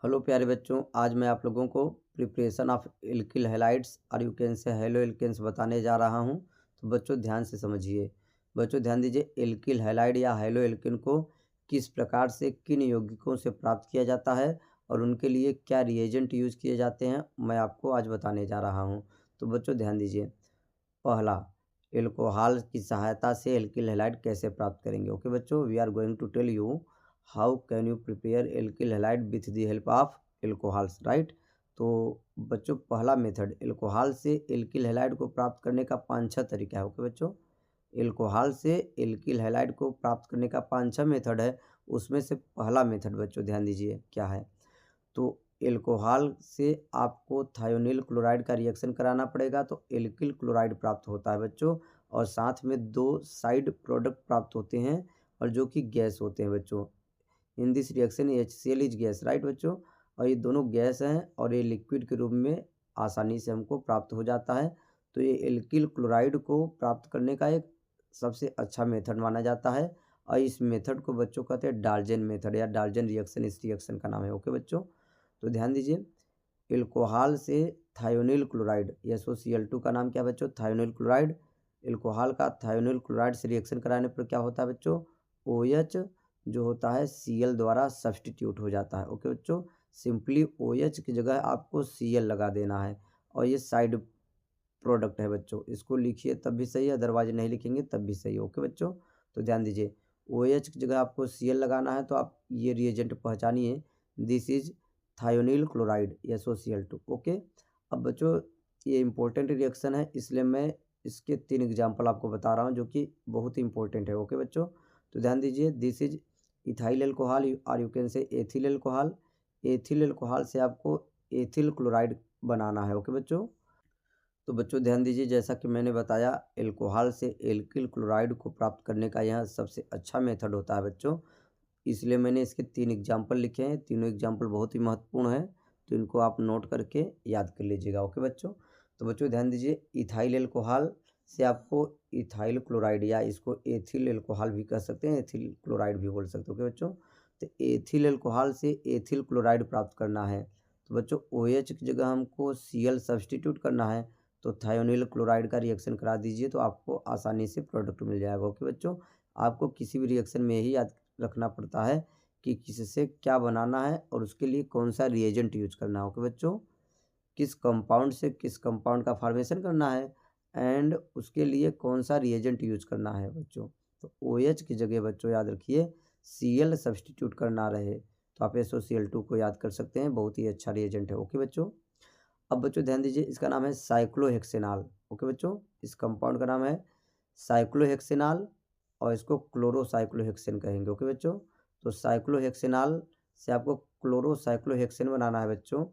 Hello प्यारे बच्चों, आज मैं आप लोगों को प्रिपरेशन ऑफ एल्किल हैलाइड्स और you can say haloalkanes बताने जा रहा हूं। तो बच्चों ध्यान से समझिए। बच्चों ध्यान दीजिए, एल्किल हैलाइड या हेलो एल्केन को किस प्रकार से किन यौगिकों से प्राप्त किया जाता है और उनके लिए क्या रिएजेंट यूज किए जाते हैं, मैं आपको आज बताने जा रहा हूं। तो बच्चों ध्यान दीजिए। पहला, एल्कोहल की सहायता से एल्किल हैलाइड कैसे प्राप्त करेंगे। ओके बच्चों, we are going to tell you how can you prepare alkyl halide with the help of alcohols, right. तो बच्चों पहला मेथड, एल्कोहल से एल्किल हैलाइड को प्राप्त करने का 5-6 तरीका है। ओके बच्चों, एल्कोहल से एल्किल हैलाइड को प्राप्त करने का 5-6 मेथड है। उसमें से पहला मेथड बच्चों ध्यान दीजिए क्या है। तो एल्कोहल से आपको थायोनिल क्लोराइड का रिएक्शन कराना पड़ेगा, तो एल्किल क्लोराइड प्राप्त होता है बच्चों। और साथ में 2 साइड प्रोडक्ट प्राप्त होते हैं और जो कि गैस होते हैं बच्चों। In this reaction HCl is gas, right बच्चों। और ये दोनों गैस हैं और ये लिक्विड के रूप में आसानी से हमको प्राप्त हो जाता है। तो ये एल्किल क्लोराइड को प्राप्त करने का एक सबसे अच्छा मेथड माना जाता है। और इस मेथड को बच्चों कहते हैं डाल्टन मेथड या डाल्टन रिएक्शन, इस रिएक्शन का नाम है। ओके बच्चों, तो ध्यान दीजिए। एल्कोहल से थायोनिल क्लोराइड, SOCl2 का नाम क्या है बच्चों, थायोनिल क्लोराइड। एल्कोहल का थायोनिल क्लोराइड से रिएक्शन कराने पर क्या होता है बच्चों, OH जो होता है Cl द्वारा सब्सटीट्यूट हो जाता है। ओके बच्चों, सिंपली OH की जगह आपको Cl लगा देना है। और ये साइड प्रोडक्ट है बच्चों, इसको लिखिए तब भी सही है, अदरवाइज नहीं लिखेंगे तब भी सही है। ओके बच्चों, तो ध्यान दीजिए, OH की जगह आपको Cl लगाना है। तो आप ये रिएजेंट पहचानिए, this is thionyl chloride SOCl2। Okay, अब बच्चों ये इंपॉर्टेंट रिएक्शन है, इसलिए मैं इसके 3 एग्जाम्पल आपको बता रहा हूँ जो कि बहुत ही इंपॉर्टेंट है। ओके बच्चों, तो ध्यान दीजिए, दिस इज इथाइल एल्कोहल और यू कैन से एथिल एल्कोहल। एथिल एल्कोहल से आपको एथिल क्लोराइड बनाना है। ओके बच्चों, तो बच्चों ध्यान दीजिए, जैसा कि मैंने बताया, एल्कोहल से एल्किल क्लोराइड को प्राप्त करने का यह सबसे अच्छा मेथड होता है बच्चों। इसलिए मैंने इसके 3 एग्जाम्पल लिखे हैं। तीनों एग्जाम्पल बहुत ही महत्वपूर्ण है, तो इनको आप नोट करके याद कर लीजिएगा। ओके बच्चों, तो बच्चों ध्यान दीजिए, इथाइल एल्कोहल से आपको इथाइल क्लोराइड या इसको एथिल एल्कोहल भी कह सकते हैं, एथिल क्लोराइड भी बोल सकते हो। ओके बच्चों, तो एथिल एल्कोहल से एथिल क्लोराइड प्राप्त करना है। तो बच्चों OH की जगह हमको Cl सब्सटीट्यूट करना है। तो थायोनिल क्लोराइड का रिएक्शन करा दीजिए, तो आपको आसानी से प्रोडक्ट मिल जाएगा। ओके बच्चों, आपको किसी भी रिएक्शन में यही याद रखना पड़ता है कि किससे क्या बनाना है और उसके लिए कौन सा रिएजेंट यूज करना है। ओके बच्चों, किस कंपाउंड से किस कंपाउंड का फॉर्मेशन करना है एंड उसके लिए कौन सा रिएजेंट यूज करना है बच्चों। तो OH की जगह बच्चों याद रखिए Cl सब्सटीट्यूट करना रहे, तो आप SOCl2 को याद कर सकते हैं, बहुत ही अच्छा रिएजेंट है। ओके बच्चों, अब बच्चों ध्यान दीजिए, इसका नाम है साइक्लोहेक्सेनॉल। ओके बच्चों, इस कंपाउंड का नाम है साइक्लोहेक्सेनॉल और इसको क्लोरोसाइक्लोहेक्सेन कहेंगे। ओके बच्चों, तो साइक्लोहेक्सेनॉल से आपको क्लोरोसाइक्लोहेक्सेन बनाना है बच्चों।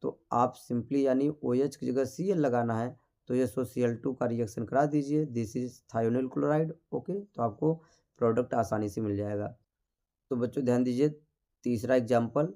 तो आप सिंपली यानी OH की जगह Cl लगाना है, तो ये SOCl2 का रिएक्शन करा दीजिए, this is thionyl chloride. Okay, तो आपको प्रोडक्ट आसानी से मिल जाएगा। तो बच्चों ध्यान दीजिए, तीसरा एग्जाम्पल,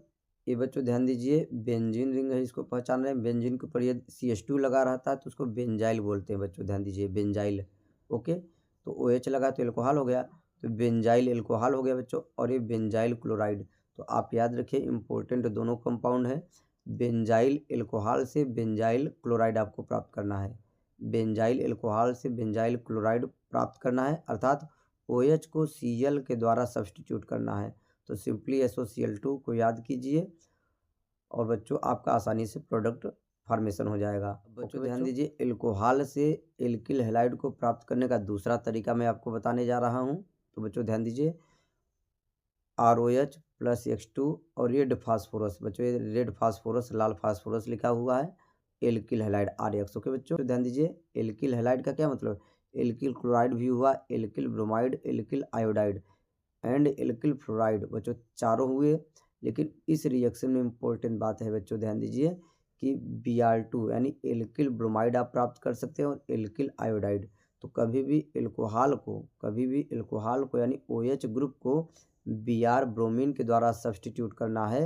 ये बच्चों ध्यान दीजिए, बेंजीन रिंग है, इसको पहचान रहे हैं। बेंजीन के ऊपर ये CH2 लगा रहता है तो उसको बेंजाइल बोलते हैं बच्चों, ध्यान दीजिए बेंजाइल। ओके, तो OH लगा तो एल्कोहल हो गया, तो बेंजाइल एल्कोहल हो गया बच्चों, और ये बेंजाइल क्लोराइड। तो आप याद रखिए, इंपॉर्टेंट दोनों कंपाउंड है। बेंजाइल एल्कोहल से बेंजाइल क्लोराइड आपको प्राप्त करना है। बेंजाइल एल्कोहल से बेंजाइल क्लोराइड प्राप्त करना है, अर्थात OH को Cl के द्वारा सब्सटीट्यूट करना है। तो सिंपली SOCl2 को याद कीजिए और बच्चों आपका आसानी से प्रोडक्ट फॉर्मेशन हो जाएगा। बच्चों ध्यान दीजिए, एल्कोहल से एल्किल हैलाइड को प्राप्त करने का दूसरा तरीका मैं आपको बताने जा रहा हूँ। तो बच्चों ध्यान दीजिए, ROH प्लस X2 और रेड फास्फोरस, बच्चों ये रेड फास्फोरस लाल फास्फोरस लिखा हुआ है, एल्किल हैलाइड RX। ओके बच्चों, तो ध्यान दीजिए, एल्किल हैलाइड का क्या मतलब, एल्किल क्लोराइड भी हुआ, alkyl bromide, alkyl iodide and alkyl fluoride, बच्चों चारों हुए। लेकिन इस रिएक्शन में इंपॉर्टेंट बात है बच्चों, ध्यान दीजिए कि Br2 यानी एल्किल ब्रोमाइड आप प्राप्त कर सकते हैं और एल्किल आयोडाइड। तो कभी भी एल्कोहल को यानी OH ग्रुप को Br ब्रोमीन के द्वारा सब्सटीट्यूट करना है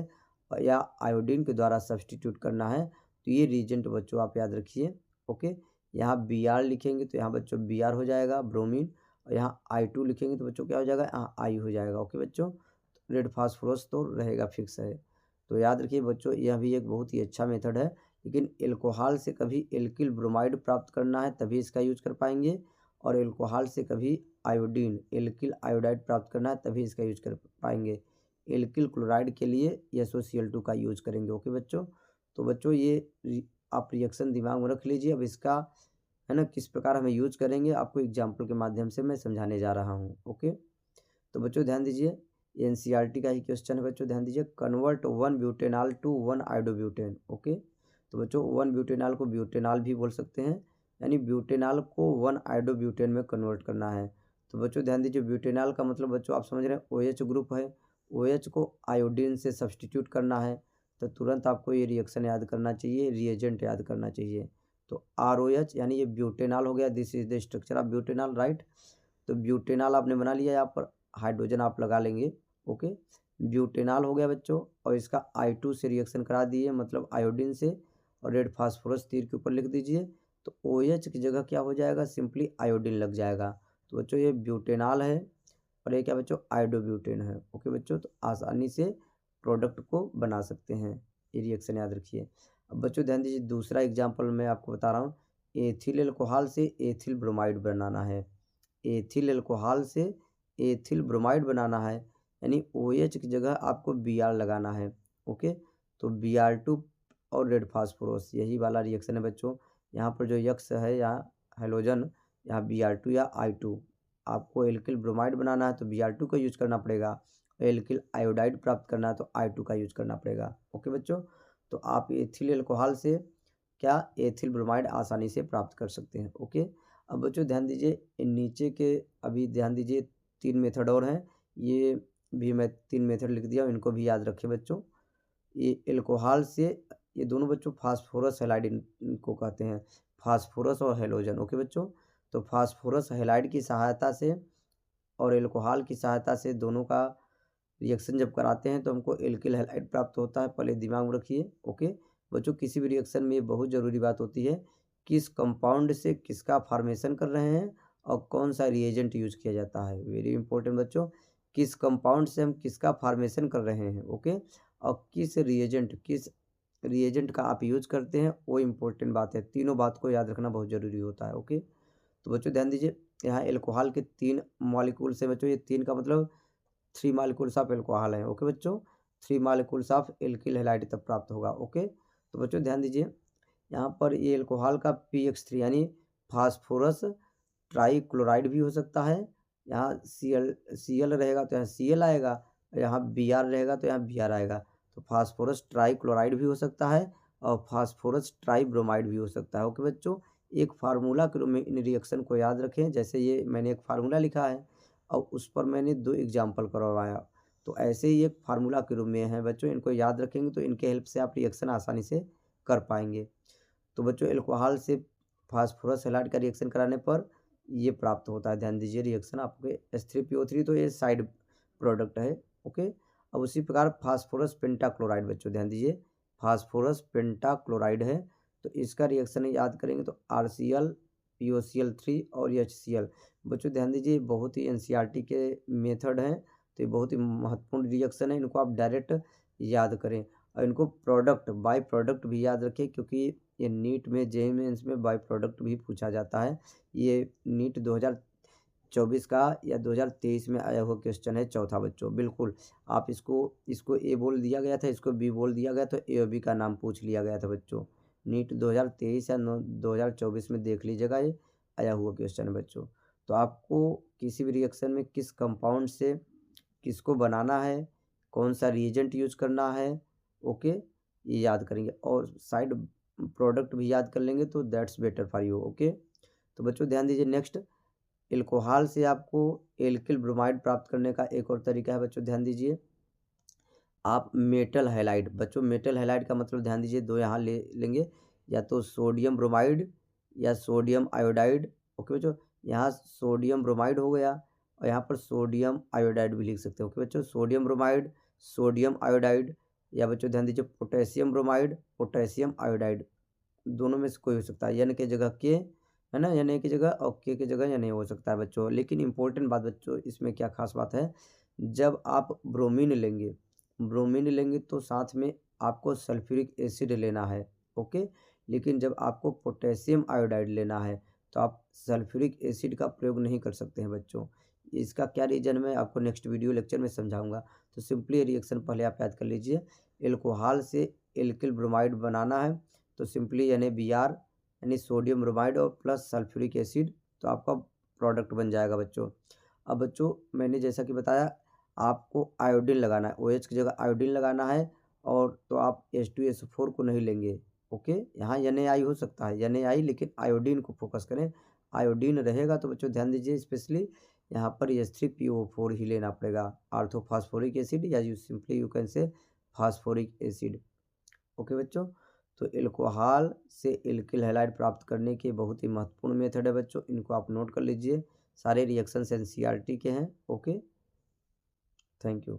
या आयोडीन के द्वारा सब्सटीट्यूट करना है, तो ये रिएजेंट बच्चों आप याद रखिए। ओके, यहाँ Br लिखेंगे तो यहाँ बच्चों Br हो जाएगा ब्रोमीन, और यहाँ I2 लिखेंगे तो बच्चों क्या हो जाएगा, यहाँ I हो जाएगा। ओके बच्चों, रेड फास्फोरस तो रहेगा फिक्स है। तो याद रखिए बच्चों, यह भी एक बहुत ही अच्छा मेथड है, लेकिन एल्कोहल से कभी एल्किल ब्रोमाइड प्राप्त करना है तभी इसका यूज कर पाएंगे, और एल्कोहल से कभी आयोडीन एल्किल आयोडाइड प्राप्त करना है तभी इसका यूज कर पाएंगे। एल्किल क्लोराइड के लिए SOCl2 का यूज करेंगे। ओके बच्चों, तो बच्चों ये आप रिएक्शन दिमाग में रख लीजिए। अब इसका है ना किस प्रकार हमें यूज करेंगे आपको एग्जाम्पल के माध्यम से मैं समझाने जा रहा हूँ। ओके, तो बच्चों ध्यान दीजिए, NCERT का ही क्वेश्चन है बच्चों, ध्यान दीजिए। Convert 1 butanol to 1 iodobutane. Okay, तो बच्चों 1 ब्यूटेनॉल को ब्यूटेनॉल भी बोल सकते हैं, यानी ब्यूटेनॉल को 1 आयोडोब्यूटेन में कन्वर्ट करना है। तो बच्चों ध्यान दीजिए, ब्यूटेनॉल का मतलब बच्चों आप समझ रहे हैं OH ग्रुप है, OH को आयोडीन से सब्सटीट्यूट करना है, तो तुरंत आपको ये रिएक्शन याद करना चाहिए, रिएजेंट याद करना चाहिए। तो ROH यानी ये ब्यूटेनॉल हो गया, this is the structure of butanol, right. तो ब्यूटेनॉल आपने बना लिया, यहाँ पर हाइड्रोजन आप लगा लेंगे। ओके, ब्यूटेनॉल हो गया बच्चों, और इसका I2 से रिएक्शन करा दिए, मतलब आयोडीन से, और रेड फास्फोरस तीर के ऊपर लिख दीजिए। तो OH की जगह क्या हो जाएगा, सिंपली आयोडीन लग जाएगा। तो बच्चों ये ब्यूटेनॉल है और ये क्या बच्चों, आयोडोब्यूटेन है। ओके बच्चों, तो आसानी से प्रोडक्ट को बना सकते हैं, ये रिएक्शन याद रखिए। अब बच्चों ध्यान दीजिए, दूसरा एग्जाम्पल मैं आपको बता रहा हूँ। एथिल एल्कोहल से एथिल ब्रोमाइड बनाना है, एथिल एल्कोहल से एथिल ब्रोमाइड बनाना है, यानी OH की जगह आपको Br लगाना है। ओके, तो Br2 और रेड फास्फोरस, यही वाला रिएक्शन है बच्चों। यहाँ पर जो यक्स है यहाँ हेलोजन, यहाँ Br2 या I2, आपको एल्किल ब्रोमाइड बनाना है तो Br2 का यूज करना पड़ेगा, एल्किल आयोडाइड प्राप्त करना है तो I2 का यूज करना पड़ेगा। ओके बच्चों, तो आप एथिल एल्कोहल से क्या एथिल ब्रोमाइड आसानी से प्राप्त कर सकते हैं। ओके, अब बच्चों ध्यान दीजिए, नीचे के अभी ध्यान दीजिए 3 मेथड और हैं, ये भी मैं 3 मेथड लिख दिया, इनको भी याद रखें बच्चों। ये एल्कोहल से, ये दोनों बच्चों फास्फोरस हैलाइड इनको कहते हैं, फास्फोरस और हेलोजन। ओके बच्चों, तो फास्फोरस हैलाइड की सहायता से और एल्कोहल की सहायता से दोनों का रिएक्शन जब कराते हैं तो हमको एल्किल हैलाइड प्राप्त होता है, पहले दिमाग में रखिए। ओके बच्चों, किसी भी रिएक्शन में ये बहुत ज़रूरी बात होती है, किस कंपाउंड से किसका फॉर्मेशन कर रहे हैं और कौन सा रिएजेंट यूज किया जाता है। वेरी इंपॉर्टेंट बच्चों, किस कंपाउंड से हम किसका फॉर्मेशन कर रहे हैं। ओके, और किस रिएजेंट का आप यूज करते हैं, वो इम्पोर्टेंट बात है। तीनों बात को याद रखना बहुत ज़रूरी होता है। ओके, तो बच्चों ध्यान दीजिए, यहाँ एल्कोहल के 3 मॉलिक्यूल्स हैं बच्चों, ये 3 का मतलब 3 मॉलिक्यूल्स ऑफ एल्कोहल है। ओके बच्चों, 3 मॉलिक्यूल्स ऑफ एल्किल हैलाइड तब प्राप्त होगा। ओके, तो बच्चों ध्यान दीजिए, यहाँ पर ये एल्कोहल का PX3 यानी फास्फोरस ट्राईक्लोराइड भी हो सकता है, यहाँ Cl रहेगा तो यहाँ Cl आएगा, यहाँ Br रहेगा तो यहाँ Br आएगा। तो फास्फोरस ट्राईक्लोराइड भी हो सकता है और फास्फोरस ट्राईब्रोमाइड भी हो सकता है। ओके बच्चों, एक फार्मूला के रूप में इन रिएक्शन को याद रखें, जैसे ये मैंने एक फार्मूला लिखा है और उस पर मैंने 2 एग्जाम्पल करवाया, तो ऐसे ही एक फार्मूला के रूप में है बच्चों, इनको याद रखेंगे तो इनके हेल्प से आप रिएक्शन आसानी से कर पाएंगे। तो बच्चों एल्कोहल से फास्फोरस हैलाइड का रिएक्शन कराने पर ये प्राप्त होता है। ध्यान दीजिए, रिएक्शन आपके H3PO3, तो ये साइड प्रोडक्ट है। ओके, अब उसी प्रकार फास्फोरस पेंटाक्लोराइड बच्चों ध्यान दीजिए, फास्फोरस पेंटाक्लोराइड है, तो इसका रिएक्शन याद करेंगे तो RCl POCl3 और HCl। बच्चों ध्यान दीजिए, बहुत ही NCERT के मेथड हैं, तो ये बहुत ही महत्वपूर्ण रिएक्शन है, इनको आप डायरेक्ट याद करें और इनको प्रोडक्ट बाय प्रोडक्ट भी याद रखें, क्योंकि ये नीट में JEE मेंस में बाय प्रोडक्ट भी पूछा जाता है। ये नीट 2024 का या 2023 में आया हुआ क्वेश्चन है, चौथा बच्चों। बिल्कुल, आप इसको A बोल दिया गया था, इसको B बोल दिया गया, तो A और B का नाम पूछ लिया गया था बच्चों। नीट 2023 या 2024 में देख लीजिएगा, ये आया हुआ क्वेश्चन है बच्चों। तो आपको किसी भी रिएक्शन में किस कंपाउंड से किसको बनाना है, कौन सा रिएजेंट यूज करना है, ओके, ये याद करेंगे और साइड प्रोडक्ट भी याद कर लेंगे तो that's better for you. Okay, तो बच्चों ध्यान दीजिए, नेक्स्ट एल्कोहल से आपको एल्किल ब्रोमाइड प्राप्त करने का एक और तरीका है बच्चों, ध्यान दीजिए, आप मेटल हैलाइड, बच्चों मेटल हैलाइड का मतलब ध्यान दीजिए 2 यहाँ ले लेंगे, या तो सोडियम ब्रोमाइड या सोडियम आयोडाइड। ओके बच्चों, यहाँ सोडियम ब्रोमाइड हो गया और यहाँ पर सोडियम आयोडाइड भी लिख सकते हैं। ओके बच्चों, सोडियम ब्रोमाइड, सोडियम आयोडाइड, या बच्चों ध्यान दीजिए पोटेशियम ब्रोमाइड, पोटेशियम आयोडाइड, दोनों में से कोई हो सकता है। N की जगह K है ना, N की जगह और K की जगह N हो सकता है बच्चों। लेकिन इंपॉर्टेंट बात बच्चों, इसमें क्या खास बात है, जब आप ब्रोमीन लेंगे तो साथ में आपको सल्फ्यूरिक एसिड लेना है, ओके। लेकिन जब आपको पोटेशियम आयोडाइड लेना है तो आप सल्फ्यूरिक एसिड का प्रयोग नहीं कर सकते हैं बच्चों। इसका क्या रीज़न मैं आपको नेक्स्ट वीडियो लेक्चर में समझाऊंगा। तो सिंपली रिएक्शन पहले आप याद कर लीजिए। एल्कोहल से एल्किल ब्रोमाइड बनाना है तो सिंपली NaBr यानी सोडियम ब्रोमाइड और प्लस सल्फ्यूरिक एसिड, तो आपका प्रोडक्ट बन जाएगा बच्चों। अब बच्चों मैंने जैसा कि बताया आपको आयोडीन लगाना है, OH की जगह आयोडीन लगाना है, और तो आप H2SO4 को नहीं लेंगे, ओके। यहाँ Na हो सकता है Na, लेकिन आयोडीन को फोकस करें। आयोडीन रहेगा तो बच्चों ध्यान दीजिए, स्पेशली यहाँ पर H3PO4 ही लेना पड़ेगा, ऑर्थोफॉस्फोरिक एसिड या यू कैन से फास्फोरिक एसिड, ओके बच्चों। तो एल्कोहल से एल्किल हैलाइड प्राप्त करने के बहुत ही महत्वपूर्ण मेथड है बच्चों, इनको आप नोट कर लीजिए। सारे रिएक्शंस NCERT के हैं, ओके। Thank you.